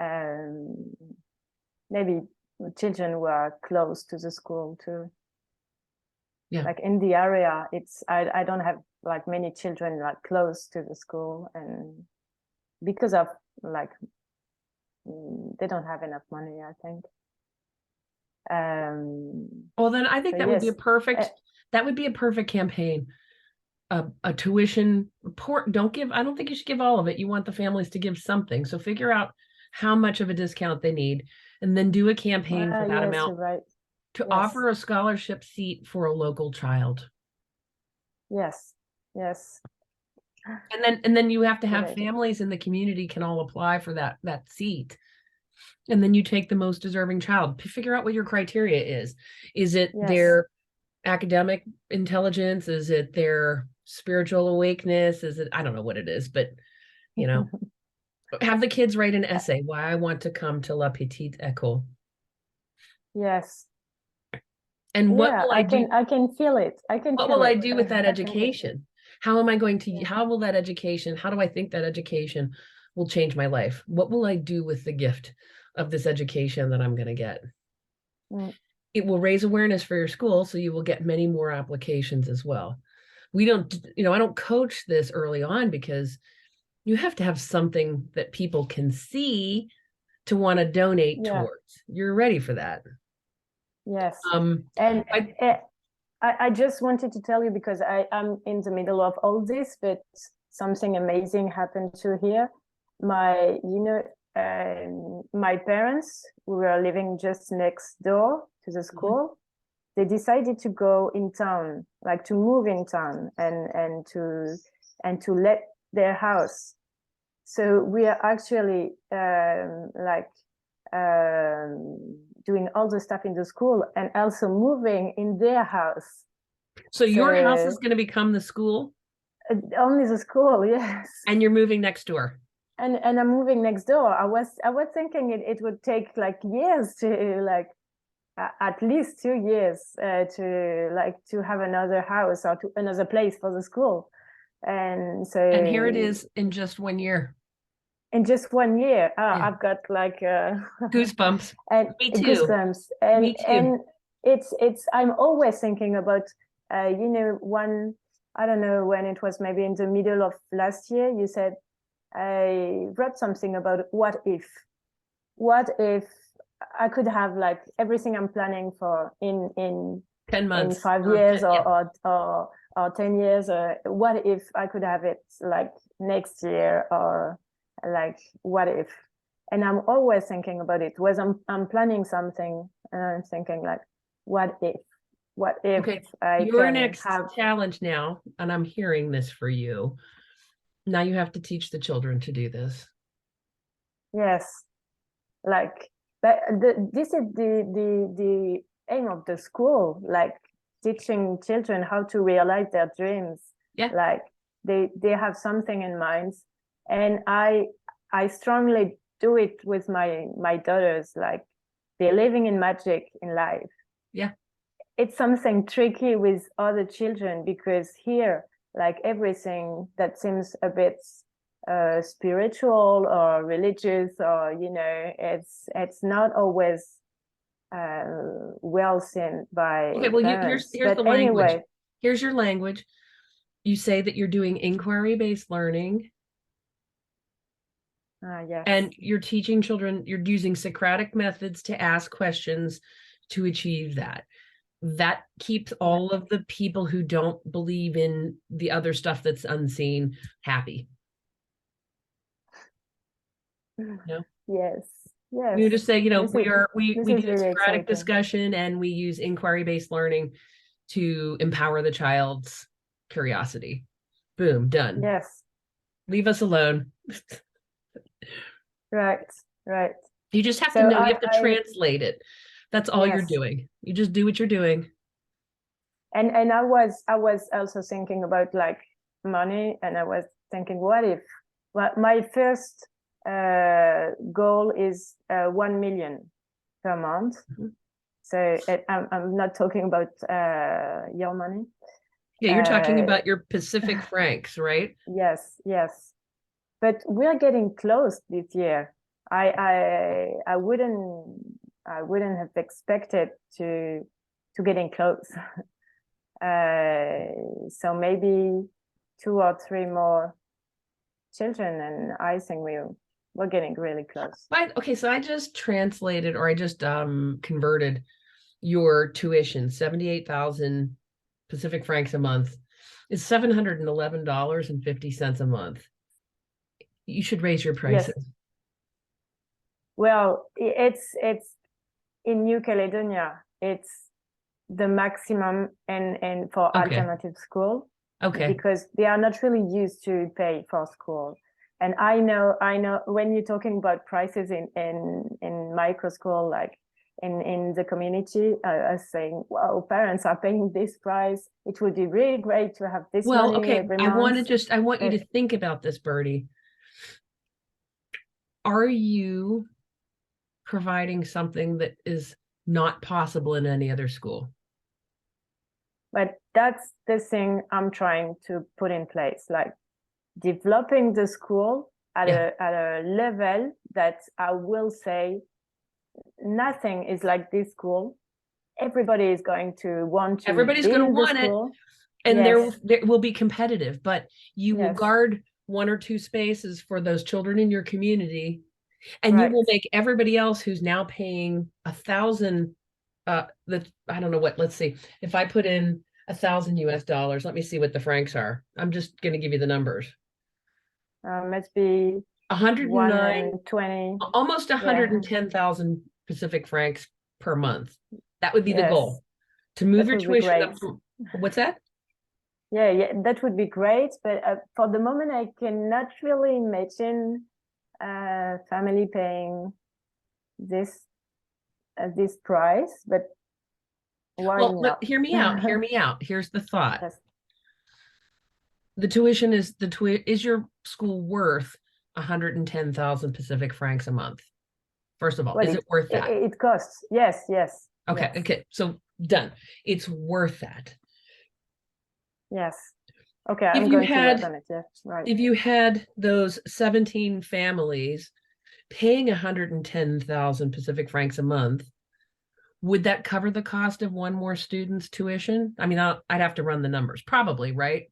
um, maybe children who are close to the school too. Yeah. Like in the area, I don't have like many children like close to the school, and because of like they don't have enough money, I think. Well, then I think So that would be yes, a perfect campaign. A tuition report. I don't think you should give all of it. You want the families to give something. So figure out how much of a discount they need and then do a campaign for that yes, you're amount right. to Yes, offer a scholarship seat for a local child. yes, yes. And then you have to Good have idea. families in the community can all apply for that seat. And then you take the most deserving child. Figure out what your criteria is. Is it Yes. their academic intelligence? Is it their spiritual awakeness? Is it, I don't know what it is, but you know, have the kids write an essay why I want to come to La Petite École. Yes. And what Yeah, will I do? I can feel it. I can What feel will I it. do with that I can feel education? How am I going to, it. how will that education, how do I think that education will change my life? What will I do with the gift of this education that I'm going to get? Mm, It will raise awareness for your school, so you will get many more applications as well. We don't, I don't coach this early on because you have to have something that people can see to want to donate yeah. towards. You're ready for that. Yes. Um, And I I just wanted to tell you because I am in the middle of all this, but something amazing happened to here. My parents, who were living just next door to the school, they decided to go in town, like to move in town and to let their house. So we are actually doing all the stuff in the school and also moving in their house. so your house So is going to become the school only the school, yes. and you're moving next door. and I'm moving next door. I was thinking it would take like years to like at least 2 years to have another house or to another place for the school. And so And here it is in just 1 year. in just 1 year, Yeah. I've got like Goosebumps. and Me too. goosebumps. Me too. And it's I'm always thinking about one, I don't know when it was, maybe in the middle of last year, you said, I read something about what if I could have like everything I'm planning for in 10 months. in 5 years or 10 years, or what if I could have it like next year, or like what if. And I'm always thinking about it, whether I'm planning something and I'm thinking like, what if Okay, I your can next have. challenge now, and I'm hearing this for you. Now you have to teach the children to do this. Yes, like this is the aim of the school, like teaching children how to realize their dreams. Yeah. Like they have something in mind, and I strongly do it with my daughters. Like they're living in magic in life. Yeah. It's something tricky with other children, because here, like everything that seems a bit spiritual or religious, or it's not always well seen by Okay, well, parents. here's the But language. anyway, Here's your language. You say that you're doing inquiry-based learning, yes, and you're teaching children, you're using Socratic methods to ask questions to achieve that. That keeps all of the people who don't believe in the other stuff that's unseen happy. No? yes, You just say, this we is this do is really Socratic exciting. discussion, and we use inquiry-based learning to empower the child's curiosity. Boom, done. Yes, Leave us alone. right. You just have to So know, you have to translate it. That's all you're yes, doing. You just do what you're doing. and I was also thinking about like money, and I was thinking, what if, well, my first goal is 1 million per month. Mhm. So I'm not talking about your money. Yeah, you're talking Uh, about your Pacific francs, right? yes, but we're getting close this year. I wouldn't have expected to getting close. So maybe 2 or 3 more children, and I think we're getting really close. Okay, so I just translated, or I just converted your tuition, 78,000 Pacific francs a month is $711.50 a month. You should raise your prices. Yes. Well, it's in New Caledonia, it's the maximum and for Okay. alternative school, Okay. because they are not really used to pay for school. And I know when you're talking about prices in micro school, like in the community, I was saying, wow, parents are paying this price. It would be really great to have this Well, money okay, every I want month. you to think about this, Bertie. Are you providing something that is not possible in any other school? But that's the thing I'm trying to put in place, like developing the school at a level that I will say nothing is like this school. Everybody is going to want to Everybody's be going to in the want it, school. and Yes. there will be competitive, but you will Yes. guard 1 or 2 spaces for those children in your community, and you Right. will make everybody else who's now paying 1,000, that I don't know what, let's see, if I put in $1,000 US, let me see what the francs are. I'm just going to give you the numbers. Must be 109, 120. almost 110,000 Pacific francs per month. That would be the Yes. goal, to move That your would be tuition up great. from, what's that? Yeah, that would be great. But for the moment, I cannot really imagine family paying this price. But why Well, not? hear me out. Hear me out. Here's the thought. Yes. The tuition is your school worth 110,000 Pacific francs a month? First of all, Well, is it worth that? it costs. Yes, yes, Okay, yes, okay. So done. It's worth that. yes. Okay, If I'm you going to work had on it. Yeah, right. if you had those 17 families paying 110,000 Pacific francs a month, would that cover the cost of one more student's tuition? I mean, I'd have to run the numbers, probably, right?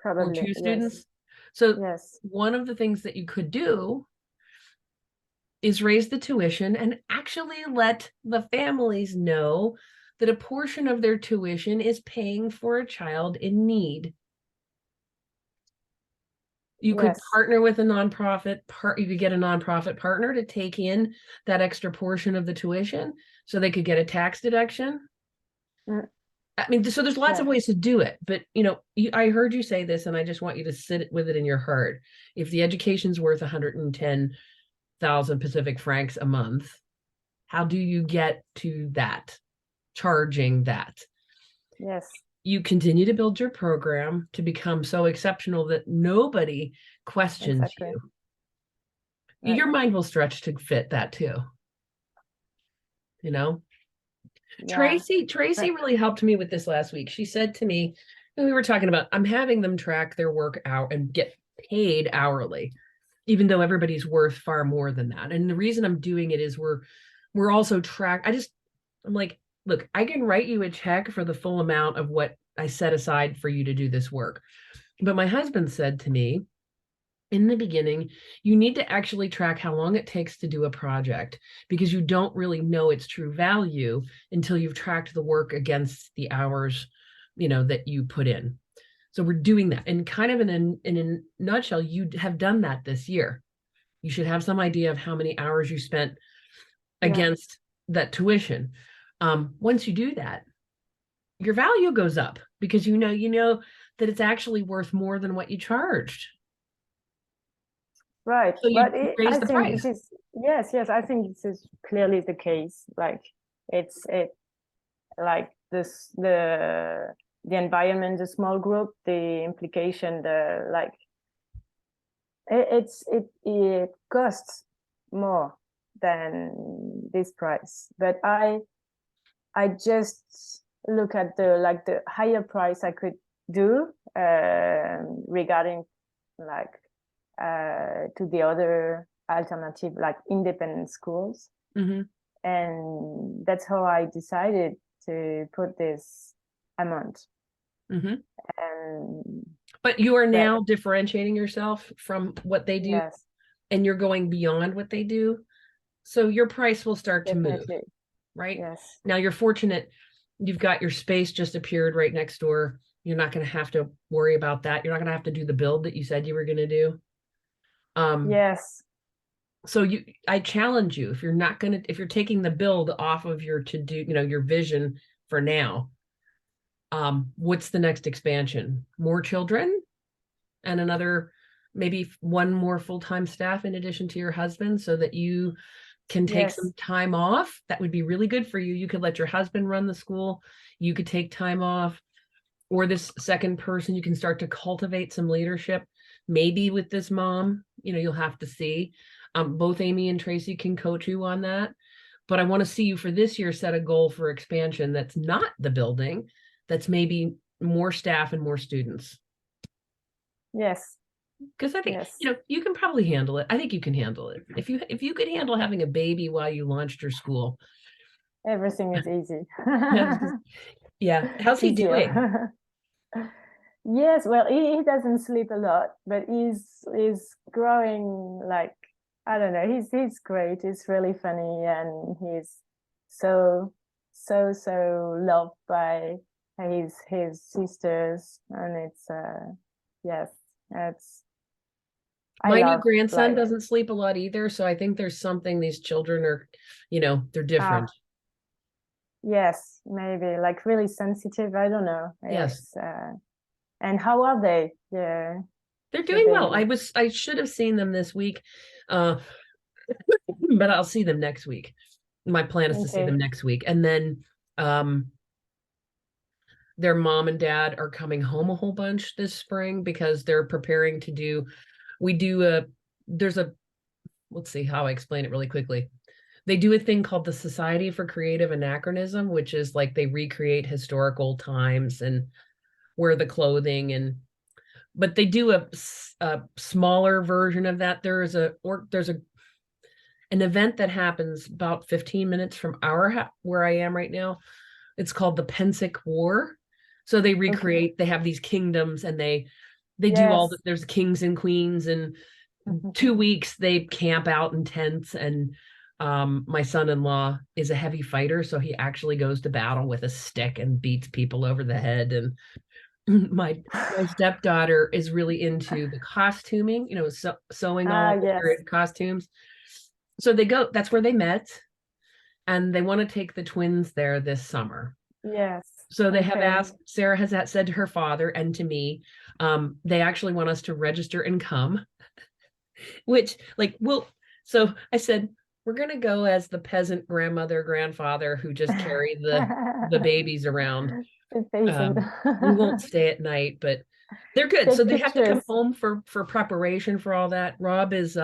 Or Probably. two Yes, students. So yes, one of the things that you could do is raise the tuition and actually let the families know that a portion of their tuition is paying for a child in need. You could yes. partner with a nonprofit you could get a nonprofit partner to take in that extra portion of the tuition so they could get a tax deduction. Mm, I mean, so there's lots yeah, of ways to do it, but I heard you say this, and I just want you to sit with it in your heart. If the education's worth 110,000 Pacific francs a month, how do you get to that? Charging that. yes, You continue to build your program to become so exceptional that nobody questions exactly. you. Right. Your mind will stretch to fit that too, you know? Yeah, Tracy right. really helped me with this last week. She said to me, we were talking about, I'm having them track their work out and get paid hourly, even though everybody's worth far more than that. And the reason I'm doing it is we're also I'm like, look, I can write you a check for the full amount of what I set aside for you to do this work. But my husband said to me, in the beginning, you need to actually track how long it takes to do a project because you don't really know its true value until you've tracked the work against the hours, that you put in. So we're doing that. And kind of in a nutshell, you have done that this year. You should have some idea of how many hours you spent Yeah, against that tuition. Once you do that, your value goes up because you know that it's actually worth more than what you charged. right. So you But raise I the think this price. is, yes, yes, I think this is clearly the case. Like it like this the environment, the small group, the implication, the like it costs more than this price. But I just look at the higher price I could do regarding like to the other alternative like independent schools, Mm-hmm. and that's how I decided to put this amount. Mm-hmm. And But you are but now differentiating yourself from what they do yes, and you're going beyond what they do. So your price will start to move, definitely, right? yes, Now you're fortunate you've got your space just appeared right next door. You're not going to have to worry about that. You're not going to have to do the build that you said you were going to do. Um, yes, so I challenge you, if you're taking the build off of your to do, your vision for now, what's the next expansion? More children and another, maybe one more full-time staff in addition to your husband so that you can take some yes, time off. That would be really good for you. You could let your husband run the school. You could take time off, or this second person, you can start to cultivate some leadership. Maybe with this mom, you'll have to see. Both Amy and Tracy can coach you on that. But I want to see you for this year set a goal for expansion that's not the building, that's maybe more staff and more students. yes, Because I think, yes. you can probably handle it. I think you can handle it. If you could handle having a baby while you launched your school. Everything is easy. Yeah. How's he doing? Easier. Yes, well, he doesn't sleep a lot, but he's growing like I don't know. He's great. He's really funny, and he's so so loved by his sisters, and it's yes, it's I My new love grandson like doesn't sleep a lot either, so I think there's something these children are, they're different. ah yes, maybe like really sensitive. I don't know. Yes, It's and how are they? they're The doing well. baby. I should have seen them this week, uh, but I'll see them next week. My plan is to see them Okay. next week, and then um, their mom and dad are coming home a whole bunch this spring because they're preparing to do. We do there's a, let's see how I explain it really quickly. They do a thing called the Society for Creative Anachronism, which is like they recreate historical times and wear the clothing, and but they do a smaller version of that. There's an event that happens about 15 minutes from where I am right now. It's called the Pensic War. So they Okay. recreate, they have these kingdoms, and they do all the, Yes. there's kings and queens, and 2 weeks they camp out in tents. And my son-in-law is a heavy fighter, so he actually goes to battle with a stick and beats people over the head. And my stepdaughter is really into the costuming, sewing Ah, all the yes. period costumes. So they go, that's where they met, and they want to take the twins there this summer. Yes. So they have Okay. asked, Sarah has that said to her father and to me, they actually want us to register and come, which like so I said, we're gonna go as the peasant grandmother, grandfather who just carry the babies around. It's patient. We won't stay at night, but they're good. So Take they have to come pictures. home for preparation for all that. Rob is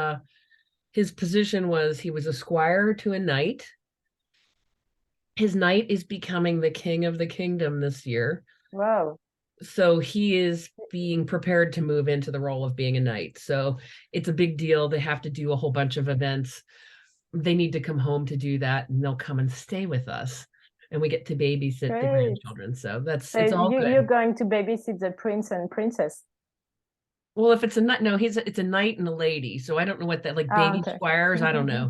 his position was he was a squire to a knight. His knight is becoming the king of the kingdom this year. Wow. So he is being prepared to move into the role of being a knight. So it's a big deal. They have to do a whole bunch of events. They need to come home to do that, and they'll come and stay with us. And we get to babysit the Great. grandchildren. So So it's all you're good. going to babysit the prince and princess. Well, if it's a knight, no, it's a knight and a lady. So I don't know what that, like, Ah, baby okay. squires. I don't know.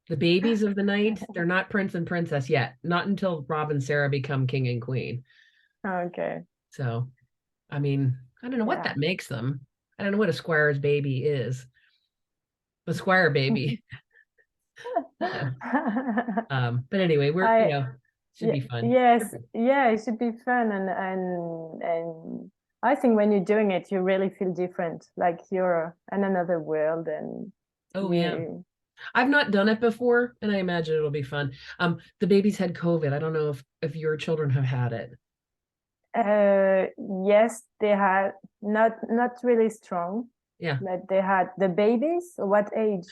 The babies of the night, they're not prince and princess yet. Not until Rob and Sarah become king and queen. Okay. So, I mean, I don't know what Yeah. that makes them. I don't know what a squire's baby is. The squire baby. So, but anyway, I should be fun. yes, yeah, it should be fun, and I think when you're doing it, you really feel different, like you're in another world, and Oh yeah. you I've not done it before, and I imagine it'll be fun. The babies had COVID. I don't know if your children have had it. yes, they had not really strong, Yeah. but they had the babies. What age?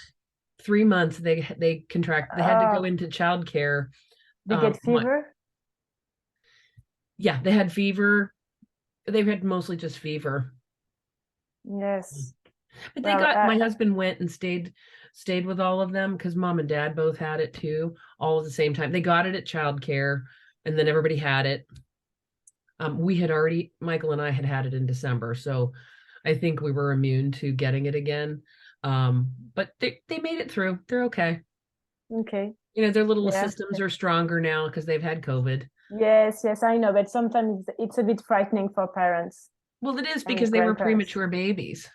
3 months they had to go Oh, into childcare. they get My, fever. yeah, they had fever. They had mostly just fever. Yes. But Well, my husband went and stayed with all of them because mom and dad both had it too, all at the same time. They got it at childcare, and then everybody had it. Michael and I had it in December, so I think we were immune to getting it again. But they made it through. They're okay. okay. Their little Yeah. systems are stronger now because they've had COVID. Yes, yes, I know, but sometimes it's a bit frightening for parents Well, it is and because they were grandparents. premature babies.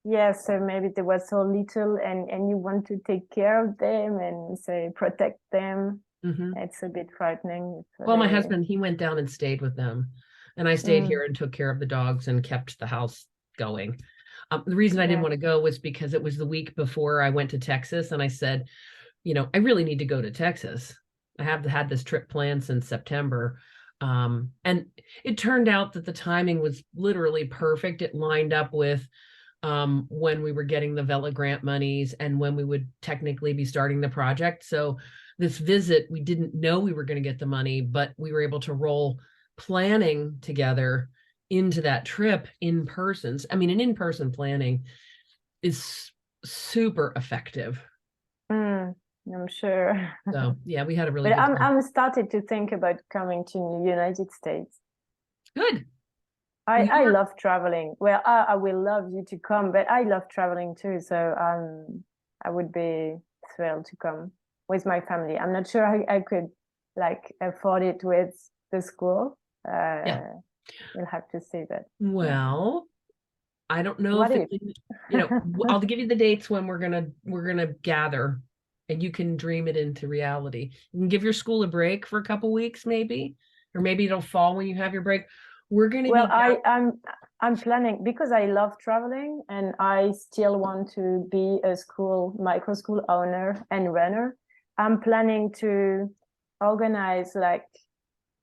Yeah, so maybe they were so little, and you want to take care of them and say protect them. Hmm. It's a bit frightening. So Well, my they, husband, he went down and stayed with them, and I stayed mm, here and took care of the dogs and kept the house going. The reason I didn't yeah, want to go was because it was the week before I went to Texas, and I said, I really need to go to Texas. I have had this trip planned since September. And it turned out that the timing was literally perfect. It lined up with when we were getting the Vela grant monies and when we would technically be starting the project. So this visit, we didn't know we were going to get the money, but we were able to roll planning together into that trip in person. I mean, an in-person planning is super effective. mm, I'm sure. So yeah, we had a really But good time. I'm started to think about coming to the United States. Good. Well, I love traveling. Well, I will love you to come, but I love traveling too. So I would be thrilled to come with my family. I'm not sure I could like afford it with the school. yeah. We'll have to see that. Yeah. Well, I don't know What if if? I'll give you the dates when we're gonna gather, and you can dream it into reality. You can give your school a break for a couple weeks, maybe, or maybe it'll fall when you have your break. We're gonna Well, be down. I'm planning because I love traveling and I still want to be a micro school owner and runner. I'm planning to organize like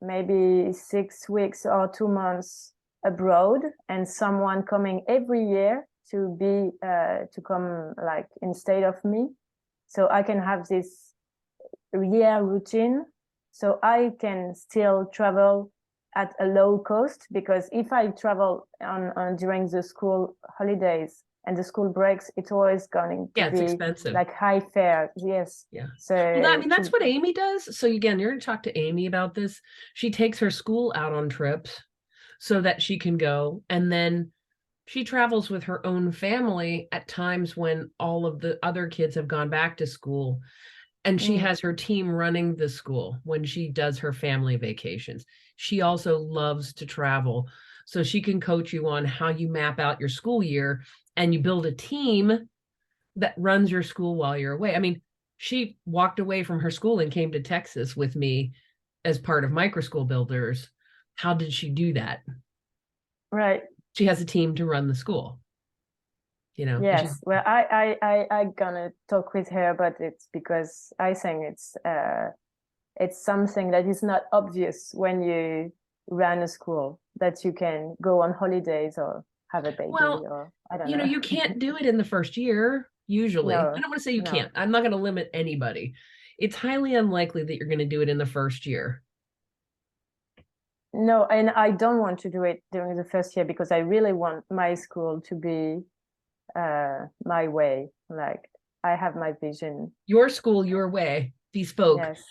maybe 6 weeks or 2 months abroad and someone coming every year to be to come like instead of me, so I can have this year routine, so I can still travel at a low cost, because if I travel on during the school holidays and the school breaks, it's always going to It's be expensive. like high fare. Yes. Yeah. So Well, I mean, that's what Amy does. So again, you're going to talk to Amy about this. She takes her school out on trips so that she can go. And then she travels with her own family at times when all of the other kids have gone back to school. And she has her team running the school when she does her family vacations. She also loves to travel. So she can coach you on how you map out your school year and you build a team that runs your school while you're away. I mean, she walked away from her school and came to Texas with me as part of Microschool Builders. How did she do that? right. She has a team to run the school, you know. Yes. Well, I gonna talk with her about it, because I think it's something that is not obvious when you run a school, that you can go on holidays or have a baby, Well, or I don't you know, know. you can't do it in the first year, usually. I No, don't want to say you no. can't. I'm not going to limit anybody. It's highly unlikely that you're going to do it in the first year. No, and I don't want to do it during the first year, because I really want my school to be my way. Like, I have my vision. Your school, your way, bespoke. Yes.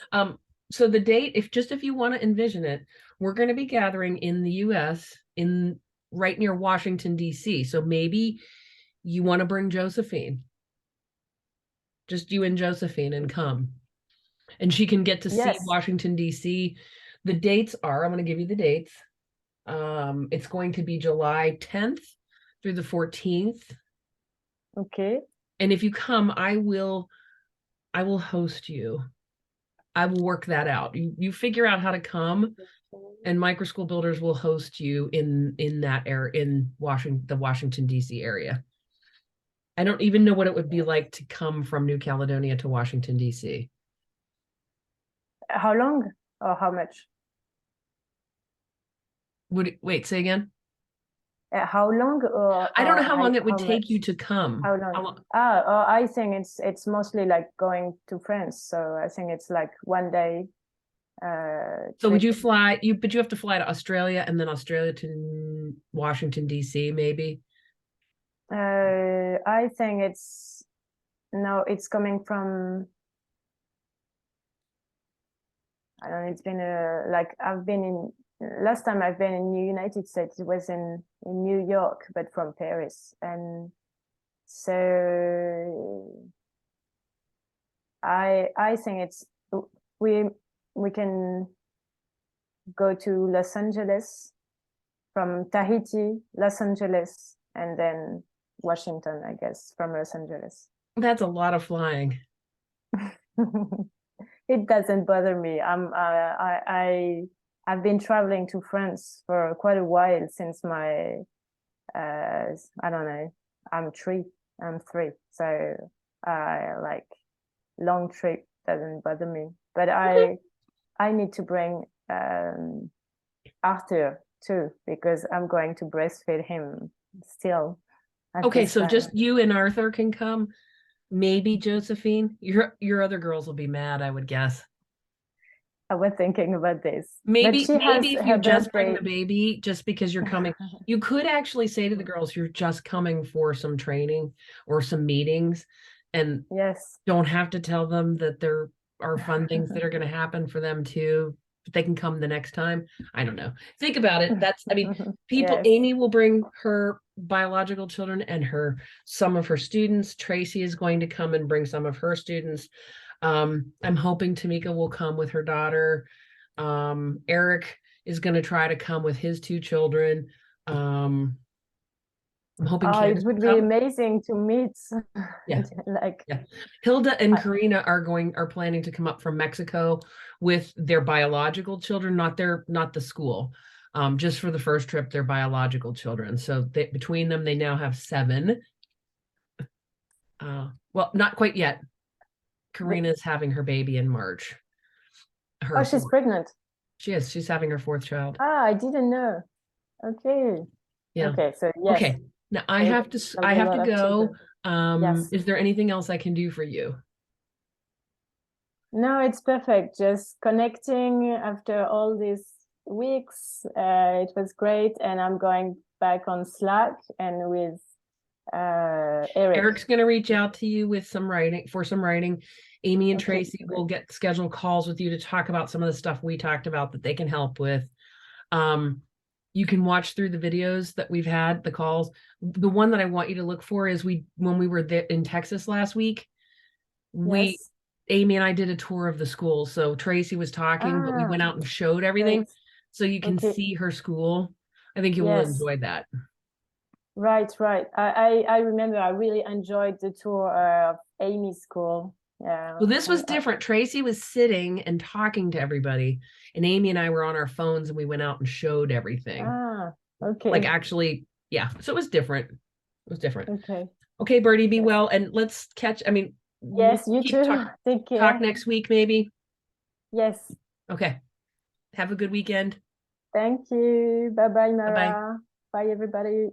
So the date, if you want to envision it, we're going to be gathering in the US in right near Washington, D.C. So maybe you want to bring Josephine, just you and Josephine, and come. And she can get to see Yes. Washington, D.C. The dates are, I'm going to give you the dates. It's going to be July 10th through the 14th. Okay. And if you come, I will host you. I will work that out. You figure out how to come, and Microschool Builders will host you in that area, in Washington, the Washington D.C. area. I don't even know what it would be like to come from New Caledonia to Washington D.C. How long or how much? Wait, say again? How long, I don't know how long it would how take you much? to come. How How long? long? I think it's mostly like going to France. So I think it's like one day So would trip. you fly but you have to fly to Australia and then Australia to Washington D.C. maybe? I think it's no, it's coming from, I don't know, it's been like I've been in last time I've been in the United States, it was in New York, but from Paris. And so I think it's we we can go to Los Angeles, from Tahiti, Los Angeles, and then Washington, I guess, from Los Angeles. That's a lot of flying. It doesn't bother me. I've been traveling to France for quite a while, since my I don't know, I'm three, so like long trip doesn't bother me. But Okay. I need to bring Arthur too, because I'm going to breastfeed him still at Okay, this so time. just you and Arthur can come. Maybe Josephine. Your other girls will be mad, I would guess. I was thinking about this, but Maybe she has maybe if you her just bring birthday. the baby, just because you're coming, you could actually say to the girls you're just coming for some training or some meetings, and Yes. don't have to tell them that there are fun things that are going to happen for them too. But they can come the next time. I don't know. Think about it. I mean, people, Yes. Amy will bring her biological children and some of her students. Tracy is going to come and bring some of her students. I'm hoping Tamika will come with her daughter. Eric is going to try to come with his two children. I'm hoping Oh, it Candace would will be come. amazing to meet. Yeah. Like, Yeah. Hilda and I, Karina are planning to come up from Mexico with their biological children, not the school. Just for the first trip, their biological children. So between them, they now have seven. Well, not quite yet. Karina's having her baby in March. oh, Her she's fourth. pregnant. She is. She's having her fourth child. Ah, I didn't know. Okay. Yeah. Okay. So yes, Okay. Now It I involves a have to lot of go. children. Yes. Is there anything else I can do for you? No, it's perfect. Just connecting after all these weeks. It was great. And I'm going back on Slack and with Eric. Eric's going to reach out to you with some writing for some writing. Amy and Okay, Tracy great. will get scheduled calls with you to talk about some of the stuff we talked about that they can help with. Um, you can watch through the videos that we've had, the calls. The one that I want you to look for is when we were there in Texas last week, we Yes. Amy and I did a tour of the school. So Tracy was talking, but we Ah, went out and showed great. everything so you can Okay. see her school. I think you will Yes. enjoy that. Right, right. I remember I really enjoyed the tour of Amy's school. Yeah. Well, this was different. Tracy was sitting and talking to everybody, and Amy and I were on our phones and we went out and showed everything. Like Okay. actually, yeah. So it was different. It was different. Okay. Okay, Bertie, be Yes. well, and let's catch. I mean, we'll Yes, you keep too. Take talk care. next week, maybe. Yes. Okay. Have a good weekend. Thank you. Bye bye, Bye bye. Mara. Bye, everybody.